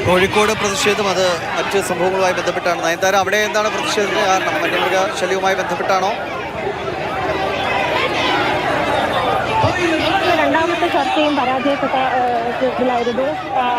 കോഴിക്കോട് പ്രതിഷേധം അത് മറ്റ് സംഭവങ്ങളുമായി ബന്ധപ്പെട്ടാണ്. നയൻതാര, അവിടെ എന്താണ് പ്രതിഷേധത്തിന് കാരണം? വന്യമൃഗ ശല്യവുമായി ബന്ധപ്പെട്ടാണോ? രണ്ടാമത്തെ ചർച്ചയും പരാജയപ്പെട്ടതിലായിരുന്നു.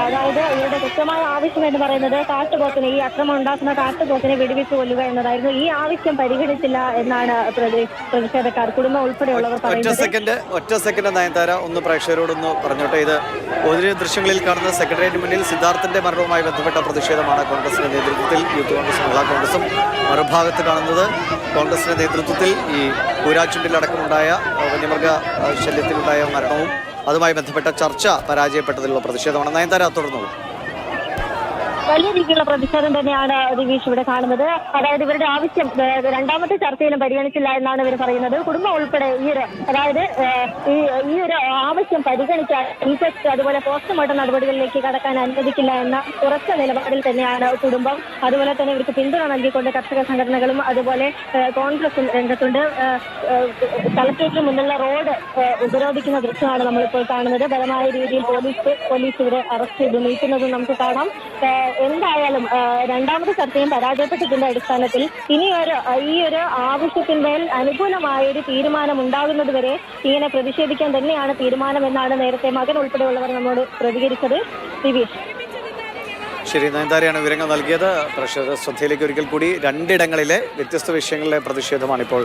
അതായത് ഇവരുടെ കൃത്യമായ ആവശ്യം എന്ന് പറയുന്നത് കാട്ടുപോത്തിനെ, ഈ അക്രമം ഉണ്ടാക്കുന്ന കാട്ടുപോത്തിനെ വെടിവെച്ച് കൊല്ലുക എന്നതായിരുന്നു. ഈ ആവശ്യം പരിഗണിച്ചില്ല എന്നാണ് പ്രതിഷേധക്കാർ, കുടുംബം ഉൾപ്പെടെയുള്ളവർ പറയുന്നത്. ഒറ്റ സെക്കൻഡ് നയൻതാര, ഒന്ന് പ്രേക്ഷകരോടൊന്ന് പറഞ്ഞോട്ടെ. ഇത് പൊതുവെ ദൃശ്യങ്ങളിൽ കാണുന്ന സെക്രട്ടേറിയറ്റ് മുന്നിൽ സിദ്ധാർത്ഥന്റെ മരണവുമായി ബന്ധപ്പെട്ട പ്രതിഷേധമാണ് കോൺഗ്രസിന്റെ നേതൃത്വത്തിൽ. യൂത്ത് കോൺഗ്രസും മഹിളാ കോൺഗ്രസും. മറുഭാഗത്ത് കാണുന്നത് കോൺഗ്രസിന്റെ നേതൃത്വത്തിൽ ഈ കൂരാച്ചുണ്ടിലടക്കമുണ്ടായ വന്യമൃഗ ശല്യത്തിലുണ്ടായ മരണവും അതുമായി ബന്ധപ്പെട്ട ചർച്ച പരാജയപ്പെട്ടതിലുള്ള പ്രതിഷേധമാണ്. നയൻതാര, തുടർന്നു. വലിയ രീതിയിലുള്ള പ്രതിഷേധം തന്നെയാണ് ദിവീഷ് ഇവിടെ കാണുന്നത്. അതായത് ഇവരുടെ ആവശ്യം രണ്ടാമത്തെ ചർച്ചയിലും പരിഗണിച്ചില്ല എന്നാണ് ഇവർ പറയുന്നത്. കുടുംബം ഉൾപ്പെടെ ഈ ഒരു ആവശ്യം പരിഗണിക്കാൻ ഇൻക്വസ്റ്റ് അതുപോലെ പോസ്റ്റ്മോർട്ടം നടപടികളിലേക്ക് കടക്കാൻ അനുവദിക്കില്ല എന്ന ഉറച്ച നിലപാടിൽ തന്നെയാണ് കുടുംബം. അതുപോലെ തന്നെ ഇവർക്ക് പിന്തുണ നൽകിക്കൊണ്ട് കർഷക സംഘടനകളും അതുപോലെ കോൺഗ്രസും രംഗത്തുണ്ട്. കളക്ടറേറ്റിന് മുന്നിലുള്ള റോഡ് ഉപരോധിക്കുന്ന ദൃശ്യമാണ് നമ്മളിപ്പോൾ കാണുന്നത്. ബലമായ രീതിയിൽ പോലീസ് ഇവരെ അറസ്റ്റ് ചെയ്ത് നീക്കുന്നതും നമുക്ക് കാണാം. എന്തായാലും രണ്ടാമത്തെ ചർച്ചയും പരാജയപ്പെട്ടതിന്റെ അടിസ്ഥാനത്തിൽ ഈ ഒരു ആവശ്യത്തിന്മേൽ അനുകൂലമായ ഒരു തീരുമാനം ഉണ്ടാകുന്നതുവരെ ഇങ്ങനെ പ്രതിഷേധിക്കാൻ തന്നെയാണ് തീരുമാനമെന്നാണ് നേരത്തെ മകൻ ഉൾപ്പെടെയുള്ളവർ നമ്മോട് പ്രതികരിച്ചത്. ദിവീഷ്. ശരി, നയൻതാരയാണ് വിവരങ്ങൾ നൽകിയത്. പ്രേക്ഷക ശ്രദ്ധയിലേക്ക് ഒരിക്കൽ കൂടി രണ്ടിടങ്ങളിലെ വ്യത്യസ്ത വിഷയങ്ങളിലെ പ്രതിഷേധമാണ് ഇപ്പോൾ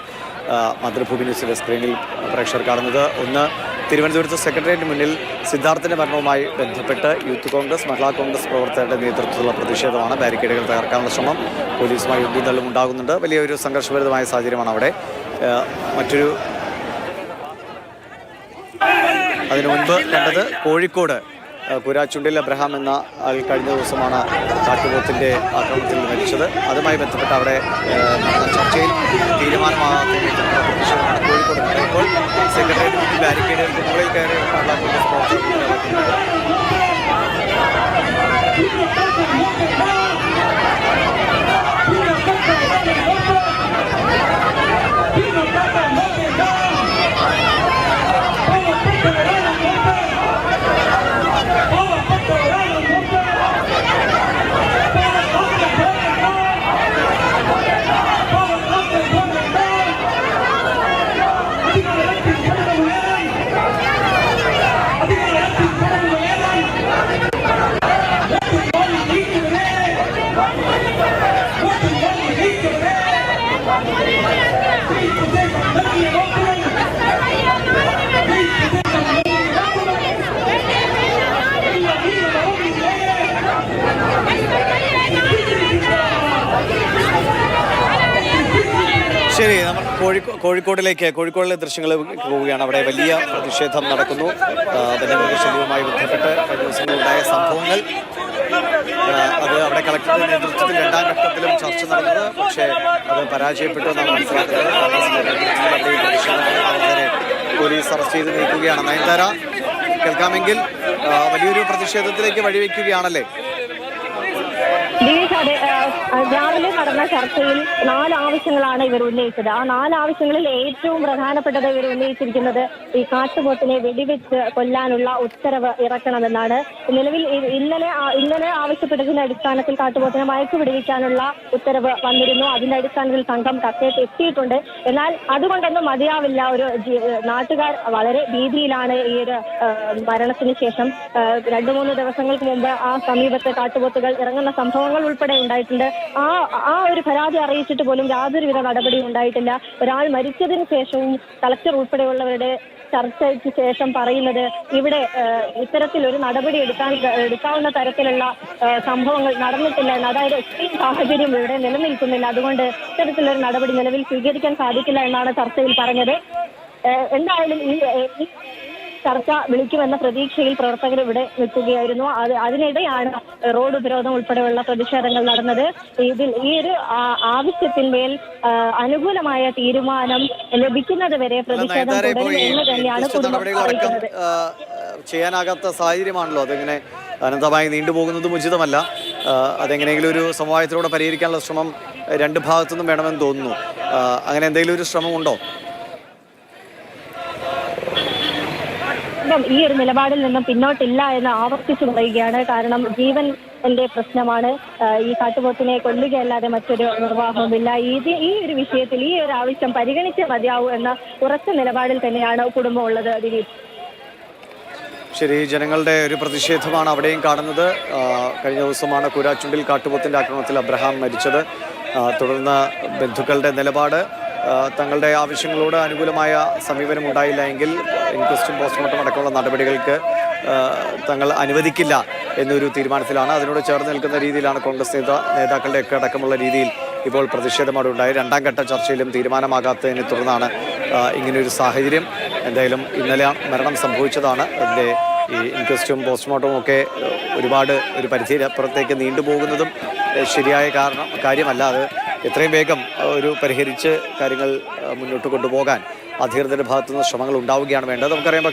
മാതൃഭൂമി ന്യൂസിന്റെ സ്ക്രീനിൽ പ്രേക്ഷകർ കാണുന്നത്. ഒന്ന്, തിരുവനന്തപുരത്ത് സെക്രട്ടേറിയറ്റിന് മുന്നിൽ സിദ്ധാർത്ഥന്റെ മരണവുമായി ബന്ധപ്പെട്ട് യൂത്ത് കോൺഗ്രസ് മഹിളാ കോൺഗ്രസ് പ്രവർത്തകരുടെ നേതൃത്വത്തിലുള്ള പ്രതിഷേധമാണ്. ബാരിക്കേഡുകൾ തകർക്കാനുള്ള ശ്രമം, പോലീസുമായി ഉന്തുതള്ളും ഉണ്ടാകുന്നുണ്ട്. വലിയൊരു സംഘർഷഭരിതമായ സാഹചര്യമാണ് അവിടെ. അതിനു മുൻപ് കണ്ടത് കോഴിക്കോട് കൂരാച്ചുണ്ടിൽ അബ്രഹാം എന്ന ആൾ കഴിഞ്ഞ ദിവസമാണ് കാട്ടുപോത്തിന്റെ ആക്രമണത്തിൽ മരിച്ചത്. അതുമായി ബന്ധപ്പെട്ട് അവിടെ ചർച്ചയിൽ തീരുമാനമാകാത്ത പ്രതിഷേധമാണ് കോഴിക്കോട്. ഇപ്പോൾ സെക്രട്ടേറിയറ്റ് മുന്നിൽ ബാരിക്കേഡുകൾക്ക് മുകളിൽ കയറി മഹിളാ കോൺഗ്രസ് പ്രവർത്തകർ. ശരി, നമ്മൾ കോഴിക്കോടിലെ ദൃശ്യങ്ങൾ പോവുകയാണ്. അവിടെ വലിയ പ്രതിഷേധം നടക്കുന്നു. വന്യമൃഗശല്യവുമായി ബന്ധപ്പെട്ട് കഴിഞ്ഞ ദിവസങ്ങളുണ്ടായ സംഭവങ്ങൾ, അത് അവിടെ കളക്ടറുടെ നേതൃത്വത്തിൽ രണ്ടാം ഘട്ടത്തിലും ചർച്ച നടന്നത്. പക്ഷേ അത് പരാജയപ്പെട്ടു എന്നാണ് മനസ്സിലാക്കുന്നത്. പോലീസ് അറസ്റ്റ് ചെയ്ത് നീക്കുകയാണ്. നയൻതാര, കേൾക്കാമെങ്കിൽ വലിയൊരു പ്രതിഷേധത്തിലേക്ക് വഴിവെക്കുകയാണല്ലേ? രാവിലെ നടന്ന ചർച്ചയിൽ 4 ആവശ്യങ്ങളാണ് ഇവർ ഉന്നയിച്ചത്. ആ 4 ആവശ്യങ്ങളിൽ ഏറ്റവും പ്രധാനപ്പെട്ടത് ഇവർ ഉന്നയിച്ചിരിക്കുന്നത് ഈ കാട്ടുപോത്തിനെ വെടിവെച്ച് കൊല്ലാനുള്ള ഉത്തരവ് ഇറക്കണമെന്നാണ്. നിലവിൽ ഇന്നലെ ആവശ്യപ്പെട്ടതിന്റെ അടിസ്ഥാനത്തിൽ കാട്ടുപോത്തിനെ മയക്കു വെടിവെക്കാനുള്ള ഉത്തരവ് വന്നിരുന്നു. അതിന്റെ അടിസ്ഥാനത്തിൽ സംഘം കക്കയത്ത് എത്തിയിട്ടുണ്ട്. എന്നാൽ അതുകൊണ്ടൊന്നും മതിയാവില്ല. നാട്ടുകാർ വളരെ ഭീതിയിലാണ്. ഈ ഒരു മരണത്തിന് ശേഷം 2-3 ദിവസങ്ങൾക്ക് മുമ്പ് ആ സമീപത്ത് കാട്ടുപോത്തുകൾ ഇറങ്ങുന്ന സംഭവങ്ങൾ ഉൾപ്പെടെ ഉണ്ടായിട്ടുണ്ട്. ആ ഒരു പരാതി അറിയിച്ചിട്ട് പോലും യാതൊരുവിധ നടപടിയും ഉണ്ടായിട്ടില്ല. ഒരാൾ മരിച്ചതിന് ശേഷവും കളക്ടർ ഉൾപ്പെടെയുള്ളവരുടെ ചർച്ചയ്ക്ക് ശേഷം പറയുന്നത് ഇവിടെ ഇത്തരത്തിലൊരു നടപടി എടുക്കാവുന്ന തരത്തിലുള്ള സംഭവങ്ങൾ നടന്നിട്ടില്ല എന്ന്. അതായത് എക്സ്ട്രീം സാഹചര്യം ഇവിടെ നിലനിൽക്കുന്നില്ല. അതുകൊണ്ട് ഇത്തരത്തിലൊരു നടപടി നിലവിൽ സ്വീകരിക്കാൻ സാധിക്കില്ല എന്നാണ് ചർച്ചയിൽ പറഞ്ഞത്. എന്തായാലും ഈ ചർച്ച വിളിക്കുമെന്ന പ്രതീക്ഷയിൽ പ്രവർത്തകർ ഇവിടെ നിൽക്കുകയായിരുന്നു. അതിനിടെയാണ് റോഡ് ഉപരോധം ഉൾപ്പെടെയുള്ള പ്രതിഷേധങ്ങൾ നടന്നത്. ഈ ഒരു ആവശ്യത്തിന്മേൽ അനുകൂലമായ തീരുമാനം ലഭിക്കുന്നത് വരെ പ്രതിഷേധം തുടരും എന്ന് തന്നെയാണ് അറിയിക്കുന്നത്. ചെയ്യാനാകാത്ത സാഹചര്യമാണല്ലോ അതിങ്ങനെ അനന്തമായി നീണ്ടുപോകുന്നതും ഉചിതമല്ല. അതെങ്ങനെയെങ്കിലും ഒരു സമവായത്തിലൂടെ പരിഹരിക്കാനുള്ള ശ്രമം രണ്ട് ഭാഗത്തുനിന്നും വേണമെന്ന് തോന്നുന്നു. അങ്ങനെ എന്തെങ്കിലും ഒരു ശ്രമമുണ്ടോ? ഈ ഒരു നിലപാടിൽ നിന്നും പിന്നോട്ടില്ല എന്ന് ആവർത്തിച്ചു പറയുകയാണ്. കാരണം ജീവൻ എന്റെ പ്രശ്നമാണ്. ഈ കാട്ടുപോത്തിനെ കൊല്ലുകയല്ലാതെ മറ്റൊരു നിർവാഹവുമില്ല. ഈ ഒരു വിഷയത്തിൽ ഈ ഒരു ആവശ്യം പരിഗണിച്ചേ മതിയാവൂ എന്ന ഉറച്ച നിലപാടിൽ തന്നെയാണ് കുടുംബം ഉള്ളത്. ദിലീപ്, ശരി, ജനങ്ങളുടെ ഒരു പ്രതിഷേധമാണ് അവിടെയും കാണുന്നത്. കഴിഞ്ഞ ദിവസമാണ് കൂരാച്ചുണ്ടിൽ കാട്ടുപോത്തിന്റെ ആക്രമണത്തിൽ അബ്രഹാം മരിച്ചത്. തുടർന്ന് ബന്ധുക്കളുടെ നിലപാട് തങ്ങളുടെ ആവശ്യങ്ങളോട് അനുകൂലമായ സമീപനം ഉണ്ടായില്ല എങ്കിൽ ഇൻക്വസ്റ്റും പോസ്റ്റ്മോർട്ടം അടക്കമുള്ള നടപടികൾക്ക് തങ്ങൾ അനുവദിക്കില്ല എന്നൊരു തീരുമാനത്തിലാണ്. അതിനോട് ചേർന്ന് നിൽക്കുന്ന രീതിയിലാണ് കോൺഗ്രസ് നേതാക്കളുടെയൊക്കെ അടക്കമുള്ള രീതിയിൽ ഇപ്പോൾ പ്രതിഷേധം അവിടെ ഉണ്ടായി. രണ്ടാം ഘട്ട ചർച്ചയിലും തീരുമാനമാകാത്തതിനെ തുടർന്നാണ് ഇങ്ങനെയൊരു സാഹചര്യം. എന്തായാലും ഇന്നലെ മരണം സംഭവിച്ചതാണ്. അതിൻ്റെ ഈ ഇൻക്വസ്റ്റും പോസ്റ്റ്മോർട്ടവും ഒക്കെ ഒരുപാട് ഒരു പരിധിയപ്പുറത്തേക്ക് നീണ്ടുപോകുന്നതും ശരിയായ കാര്യമല്ല. അത് എത്രയും വേഗം ഒരു പരിഹരിച്ച് കാര്യങ്ങൾ മുന്നോട്ട് കൊണ്ടുപോകാൻ അധികൃതരുടെ ഭാഗത്തുനിന്ന് ശ്രമങ്ങൾ ഉണ്ടാവുകയാണ് വേണ്ടത്. നമുക്കറിയാം,